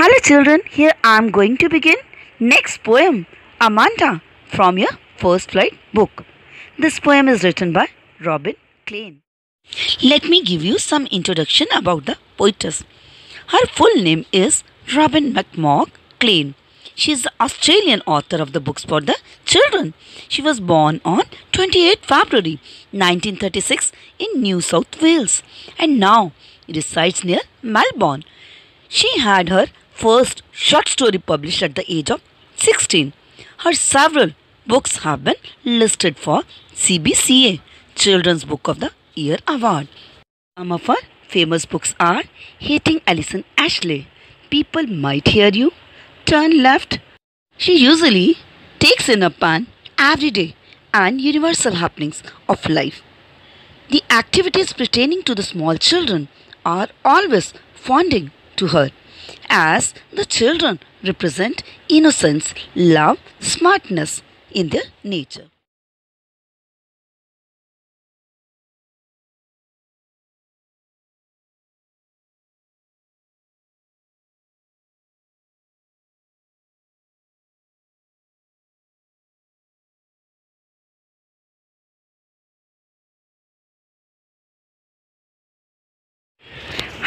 Hello children, here I am going to begin next poem, Amanda, from your First Flight book. This poem is written by Robin Klein. Let me give you some introduction about the poetess. Her full name is Robin McMorg Klein. She is the Australian author of the books for the children. She was born on 28 February 1936 in New South Wales and now resides near Melbourne. She had her first short story published at the age of 16. Her several books have been listed for CBCA Children's Book of the Year Award. Some of her famous books are Hating Alison Ashley, People Might Hear You, Turn Left. She usually takes in a pan every day and universal happenings of life. The activities pertaining to the small children are always fonding to her, as the children represent innocence, love, smartness in their nature.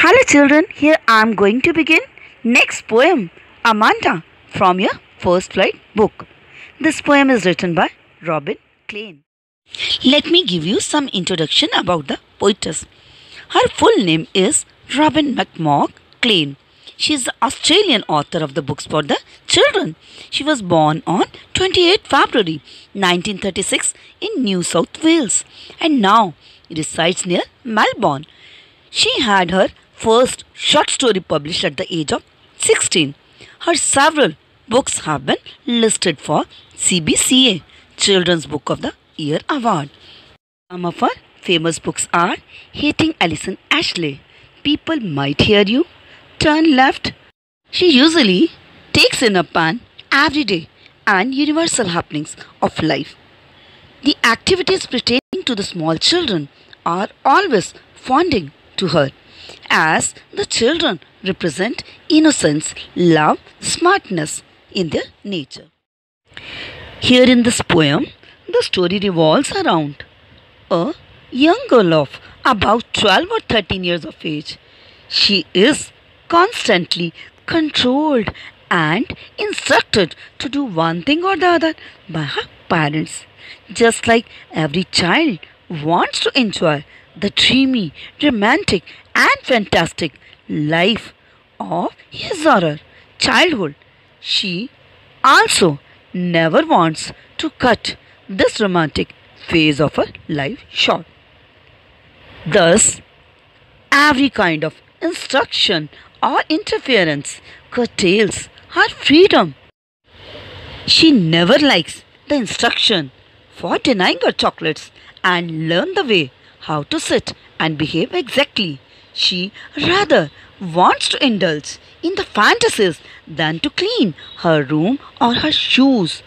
Hello children, here I am going to begin next poem, Amanda, from your First Flight book. This poem is written by Robin Klein. Let me give you some introduction about the poetess. Her full name is Robin McMorg Klein. She is the Australian author of the books for the children. She was born on 28 February 1936 in New South Wales and now resides near Melbourne. She had her first short story published at the age of 16. Her several books have been listed for CBCA Children's Book of the Year Award. Some of her famous books are Hating Alison Ashley, People Might Hear You, Turn Left. She usually takes in a pan every day and universal happenings of life. The activities pertaining to the small children are always fonding to her, as the children represent innocence, love, smartness in their nature. Here in this poem, the story revolves around a young girl of about 12 or 13 years of age. She is constantly controlled and instructed to do one thing or the other by her parents. Just like every child wants to enjoy the dreamy, romantic and fantastic life of his or her childhood, she also never wants to cut this romantic phase of her life short. Thus, every kind of instruction or interference curtails her freedom. She never likes the instruction for denying her chocolates and learn the way how to sit and behave exactly. She rather wants to indulge in the fantasies than to clean her room or her shoes.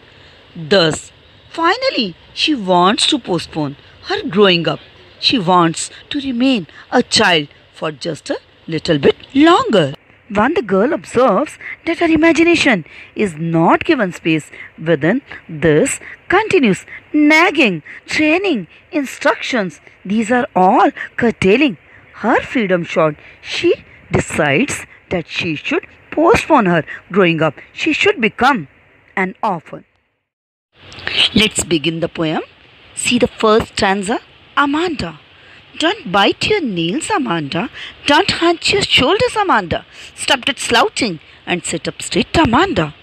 Thus, finally, she wants to postpone her growing up. She wants to remain a child for just a little bit longer. When the girl observes that her imagination is not given space within this continuous nagging, training, instructions, these are all curtailing her freedom short. She decides that she should postpone her growing up. She should become an orphan. Let's begin the poem. See the first stanza, Amanda. Don't bite your nails, Amanda. Don't hunch your shoulders, Amanda. Stop that slouching and sit up straight, Amanda.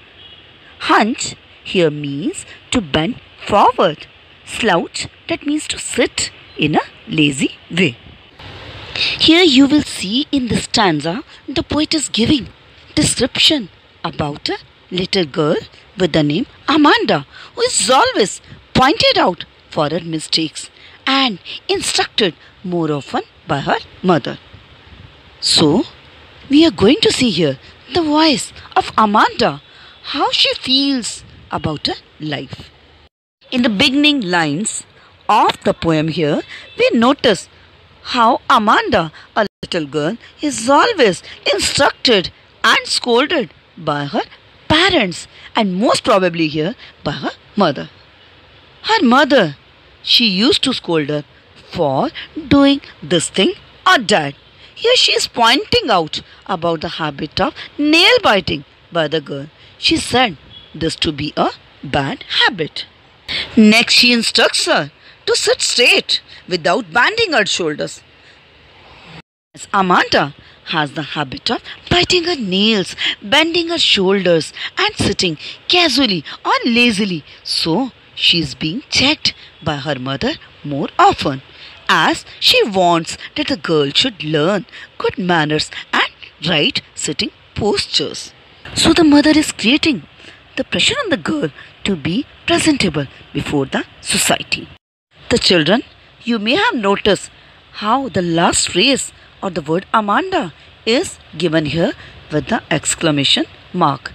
Hunch here means to bend forward. Slouch, that means to sit in a lazy way. Here you will see in this stanza the poet is giving description about a little girl with the name Amanda, who is always pointed out for her mistakes and instructed more often by her mother. So, we are going to see here the voice of Amanda, how she feels about her life. In the beginning lines of the poem here, we notice how Amanda, a little girl, is always instructed and scolded by her parents and most probably here by her mother. Her mother, she used to scold her for doing this thing or that. Here she is pointing out about the habit of nail biting by the girl. She said this to be a bad habit. Next she instructs her to sit straight without bending her shoulders. As Amanda has the habit of biting her nails, bending her shoulders and sitting casually or lazily. So she is being checked by her mother more often, as she wants that the girl should learn good manners and right sitting postures. So the mother is creating the pressure on the girl to be presentable before the society. The children, you may have noticed how the last phrase or the word Amanda is given here with the exclamation mark.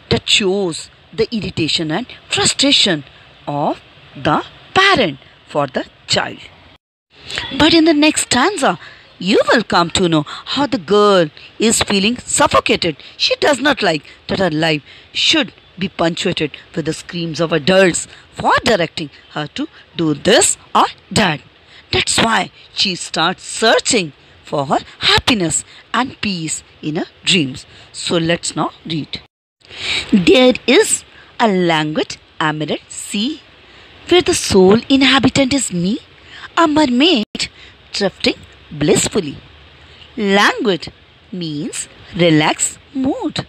That shows the irritation and frustration of the parent for the child. But in the next stanza, you will come to know how the girl is feeling suffocated. She does not like that her life should be punctuated with the screams of adults for directing her to do this or that. That's why she starts searching for her happiness and peace in her dreams. So let's now read. There is a languid emerald sea, where the sole inhabitant is me, a mermaid drifting blissfully. Languid means relaxed mood.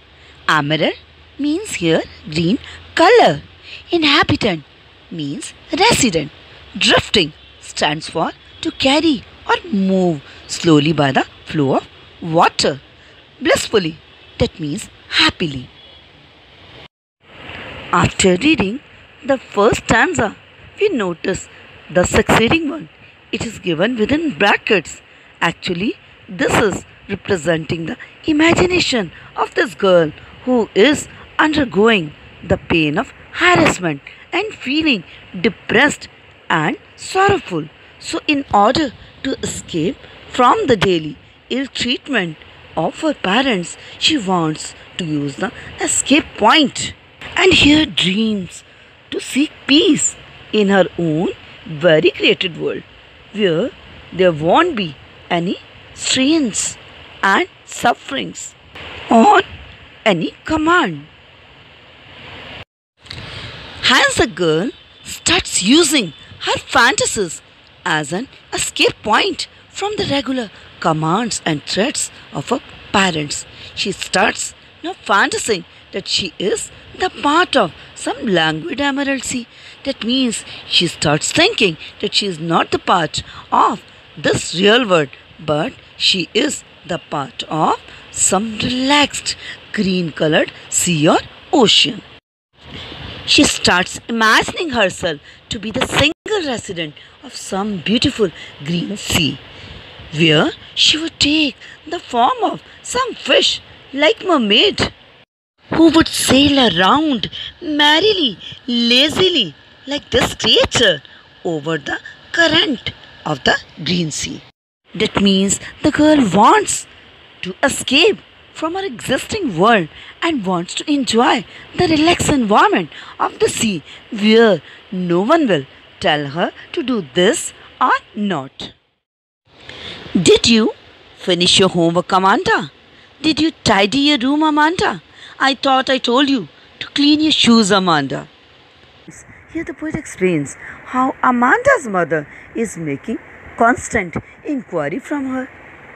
Emerald means here green color. Inhabitant means resident. Drifting stands for to carry or move slowly by the flow of water. Blissfully, that means happily. After reading the first stanza, we notice the succeeding one. It is given within brackets. Actually, this is representing the imagination of this girl who is undergoing the pain of harassment and feeling depressed and sorrowful. So, in order to escape from the daily ill treatment of her parents, she wants to use the escape point and here dreams to seek peace in her own very created world, where there won't be any strains and sufferings on any command. Hence the girl starts using her fantasies as an escape point from the regular commands and threats of her parents. She starts now fantasizing that she is the part of some languid emerald sea. That means she starts thinking that she is not the part of this real world, but she is the part of some relaxed green colored sea or ocean. She starts imagining herself to be the single resident of some beautiful green sea, where she would take the form of some fish like mermaid, who would sail around merrily, lazily like this creature over the current of the green sea. That means the girl wants to escape from her existing world and wants to enjoy the relaxed environment of the sea, where no one will tell her to do this or not. Did you finish your homework, Amanda? Did you tidy your room, Amanda? I thought I told you to clean your shoes, Amanda. Here the poet explains how Amanda's mother is making constant inquiry from her.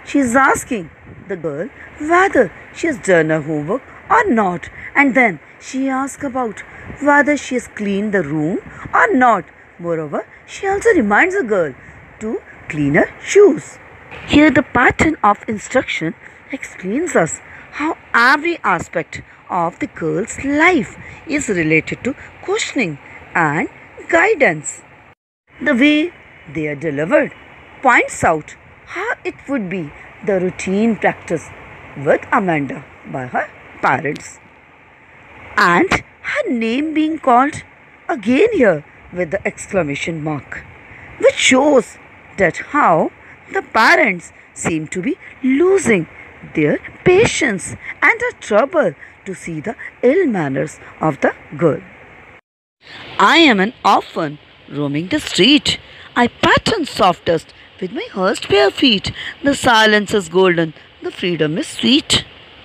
She is asking the girl whether she has done her homework or not, and then she asks about whether she has cleaned the room or not. Moreover, she also reminds the girl to clean her shoes. Here the pattern of instruction explains us how every aspect of the girl's life is related to questioning and guidance. The way they are delivered points out how it would be the routine practice with Amanda by her parents, and her name being called again here with the exclamation mark, which shows that how the parents seem to be losing their patience and are troubled to see the ill manners of the girl. I am an orphan roaming the street. I pattern softest with my hurst bare feet. The silence is golden, the freedom is sweet.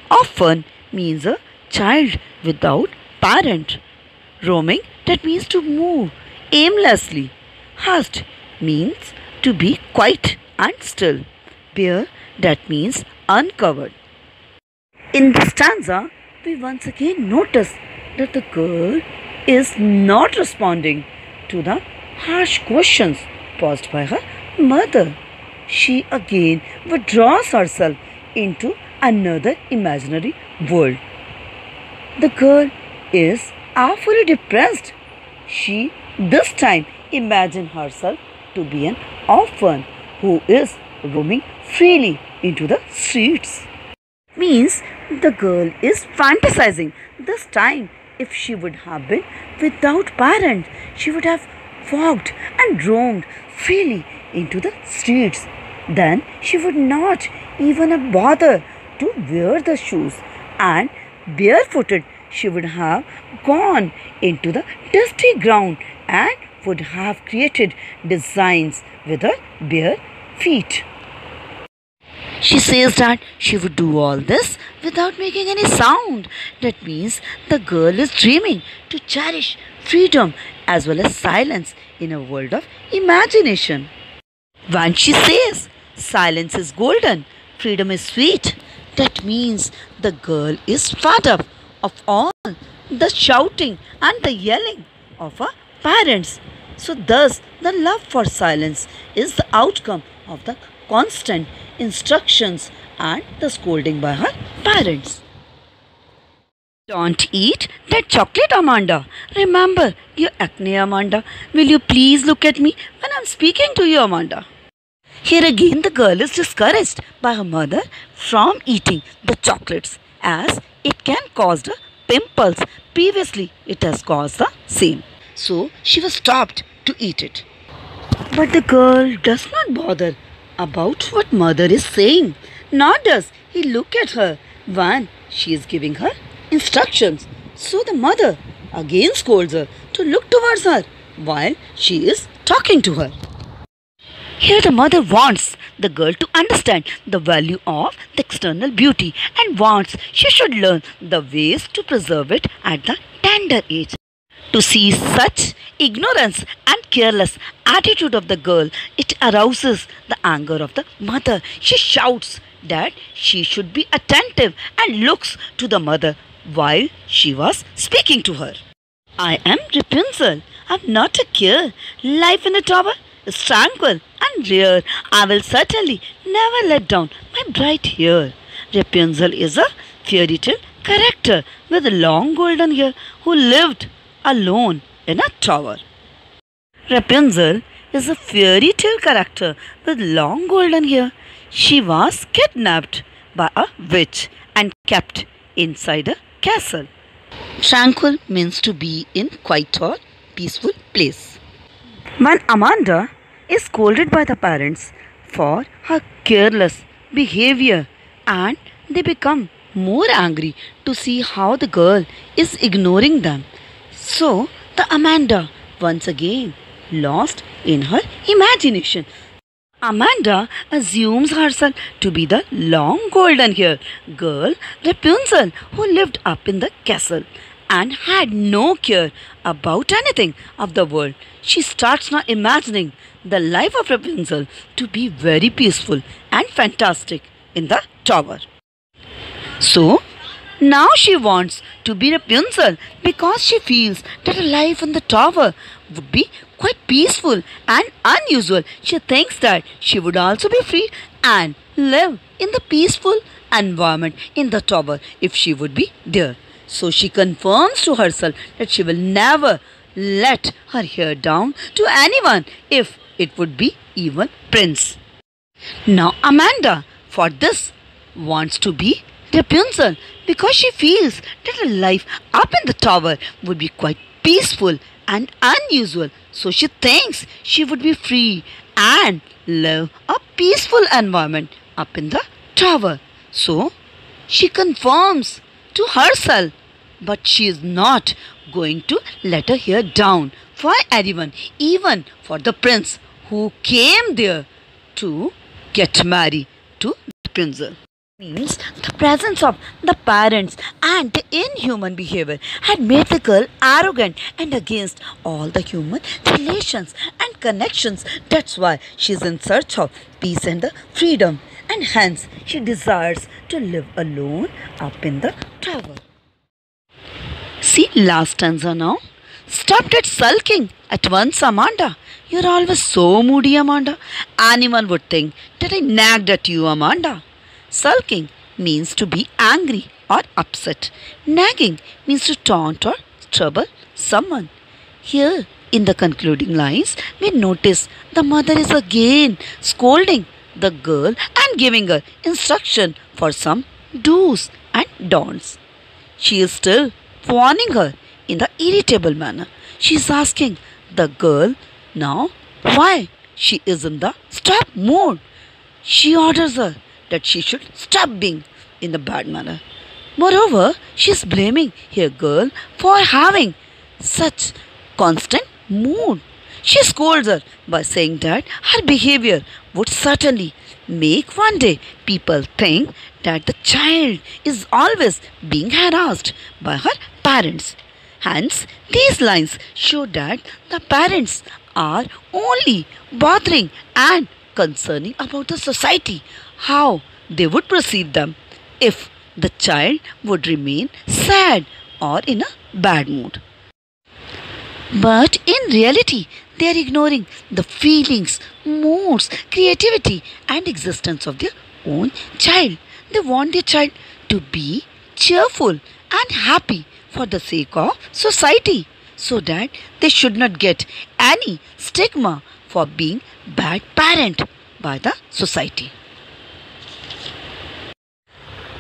Orphan means a child without parent. Roaming, that means to move aimlessly. Hushed means to be quiet and still. Bare, that means uncovered. In this stanza, we once again notice that the girl is not responding to the harsh questions posed by her mother. She again withdraws herself into another imaginary world. The girl is awfully depressed. She this time imagines herself to be an orphan who is roaming freely into the streets. Means the girl is fantasizing. This time, if she would have been without parents, she would have walked and roamed freely into the streets. Then she would not even have bothered to wear the shoes, and barefooted she would have gone into the dusty ground and would have created designs with her bare feet. She says that she would do all this without making any sound. That means the girl is dreaming to cherish freedom as well as silence in a world of imagination. When she says silence is golden, freedom is sweet, that means the girl is fed up of all the shouting and the yelling of her parents. So thus the love for silence is the outcome of the constant instructions and the scolding by her parents. Don't eat that chocolate, Amanda. Remember your acne, Amanda. Will you please look at me when I'm speaking to you, Amanda? Here again the girl is discouraged by her mother from eating the chocolates as it can cause the pimples. Previously it has caused the same. So she was stopped to eat it. But the girl does not bother about what mother is saying, nor does he look at her when she is giving her instructions. So the mother again scolds her to look towards her while she is talking to her. Here the mother wants the girl to understand the value of the external beauty and wants she should learn the ways to preserve it at the tender age. To see such ignorance and careless attitude of the girl, it arouses the anger of the mother. She shouts that she should be attentive and looks to the mother while she was speaking to her. I am Rapunzel. I have not a care. Life in a tower is tranquil and rare. I will certainly never let down my bright hair. Rapunzel is a fairy tale character with long golden hair who lived alone in a tower. Rapunzel is a fairy tale character with long golden hair. She was kidnapped by a witch and kept inside a castle. Tranquil means to be in quiet or peaceful place. When Amanda is scolded by the parents for her careless behavior and they become more angry to see how the girl is ignoring them. So the Amanda once again lost in her imagination. Amanda assumes herself to be the long golden haired girl Rapunzel who lived up in the castle and had no care about anything of the world. She starts now imagining the life of Rapunzel to be very peaceful and fantastic in the tower. So now she wants to be Rapunzel because she feels that her life in the tower would be quite peaceful and unusual. She thinks that she would also be free and live in the peaceful environment in the tower if she would be there. So she confirms to herself that she will never let her hair down to anyone if it would be even prince. Now Amanda for this wants to be Rapunzel because she feels that her life up in the tower would be quite peaceful and unusual. So she thinks she would be free and live a peaceful environment up in the tower. So she confirms to herself. But she is not going to let her hair down for anyone, even for the prince who came there to get married to the princess. Means the presence of the parents and the inhuman behavior had made the girl arrogant and against all the human relations and connections. That's why she is in search of peace and the freedom, and hence she desires to live alone up in the tower. See last stanza now. Stop that sulking at once, Amanda. You're always so moody, Amanda. Anyone would think that I nagged at you, Amanda. Sulking means to be angry or upset. Nagging means to taunt or trouble someone. Here, in the concluding lines, we notice the mother is again scolding the girl and giving her instruction for some do's and don'ts. She is still warning her in the irritable manner. She is asking the girl now why she is in the stop mood. She orders her that she should stop being in the bad manner. Moreover, she is blaming her girl for having such constant mood. She scolds her by saying that her behavior would certainly make one day people think that the child is always being harassed by her parents. Hence, these lines show that the parents are only bothering and concerning about the society, how they would perceive them if the child would remain sad or in a bad mood. But in reality, they are ignoring the feelings, moods, creativity and existence of their own child. They want their child to be cheerful and happy for the sake of society, so that they should not get any stigma for being bad parent by the society.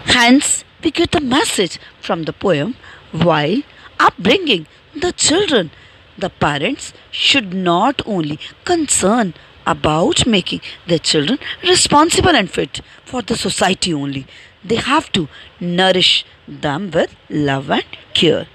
Hence, we get the message from the poem: while upbringing the children, the parents should not only concern about making their children responsible and fit for the society only, they have to nourish them with love and care.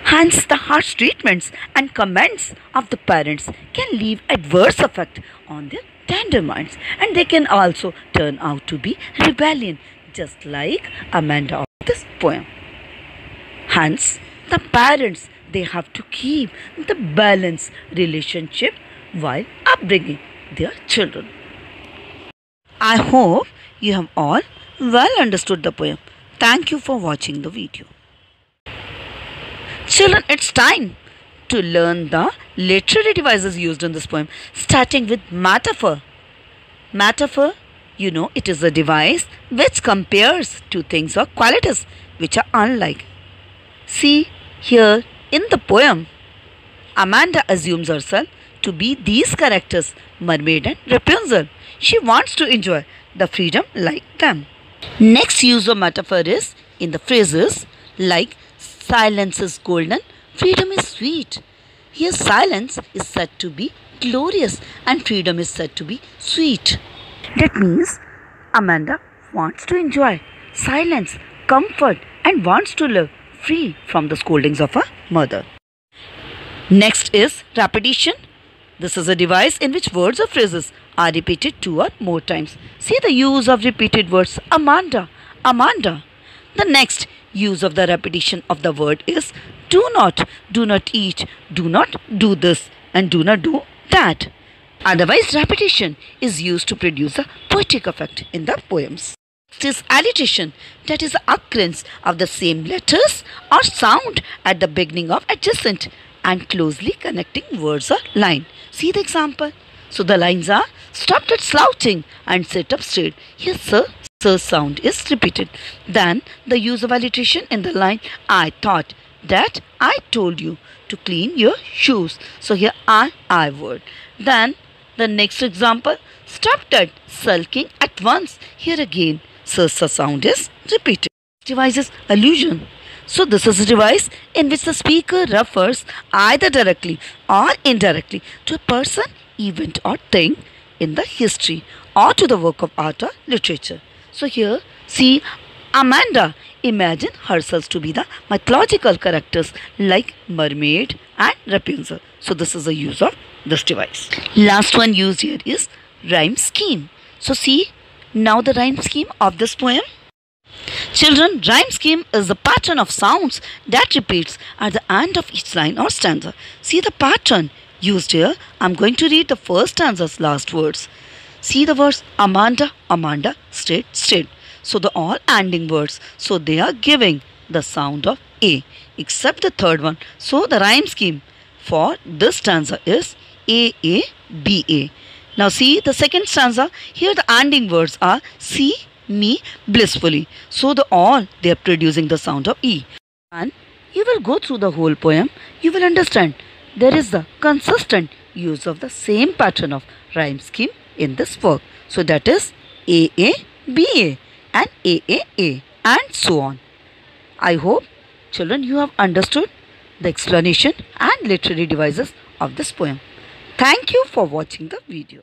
Hence, the harsh treatments and comments of the parents can leave adverse effect on their tender minds, and they can also turn out to be rebellion, just like Amanda of this poem. Hence, the parents, they have to keep the balanced relationship while upbringing their children. I hope you have all well understood the poem. Thank you for watching the video. Children, it's time to learn the literary devices used in this poem, starting with metaphor. Metaphor, you know, it is a device which compares two things or qualities which are unlike. See, here in the poem, Amanda assumes herself to be these characters, Mermaid and Rapunzel. She wants to enjoy the freedom like them. Next use of metaphor is in the phrases like silence is golden, freedom is sweet. Here silence is said to be glorious and freedom is said to be sweet. That means Amanda wants to enjoy silence, comfort and wants to live free from the scoldings of her mother. Next is repetition. This is a device in which words or phrases are repeated two or more times. See the use of repeated words Amanda, Amanda. The next use of the repetition of the word is do not eat, do not do this and do not do that. Otherwise, repetition is used to produce a poetic effect in the poems. Next is alliteration, that is the occurrence of the same letters or sound at the beginning of adjacent and closely connecting words or line. See the example. So the lines are stop that slouching and sit up straight. Here sir sound is repeated. Then the use of alliteration in the line I thought that I told you to clean your shoes. So here I word. Then the next example, stop that sulking at once. Here again sir sound is repeated. Device is allusion. So this is a device in which the speaker refers either directly or indirectly to a person, event or thing in the history or to the work of art or literature. So here see Amanda imagine herself to be the mythological characters like mermaid and Rapunzel. So this is the use of this device. Last one used here is rhyme scheme. So see now the rhyme scheme of this poem. Children, rhyme scheme is the pattern of sounds that repeats at the end of each line or stanza. See the pattern used here. I'm going to read the first stanza's last words. See the words Amanda, Amanda, straight, straight. So the all ending words. So they are giving the sound of A, except the third one. So the rhyme scheme for this stanza is A, B, A. Now see the second stanza. Here the ending words are see, me, blissfully. So the all they are producing the sound of E. And you will go through the whole poem. You will understand there is the consistent use of the same pattern of rhyme scheme in this work. So that is A, B, A and A and so on. I hope children you have understood the explanation and literary devices of this poem. Thank you for watching the video.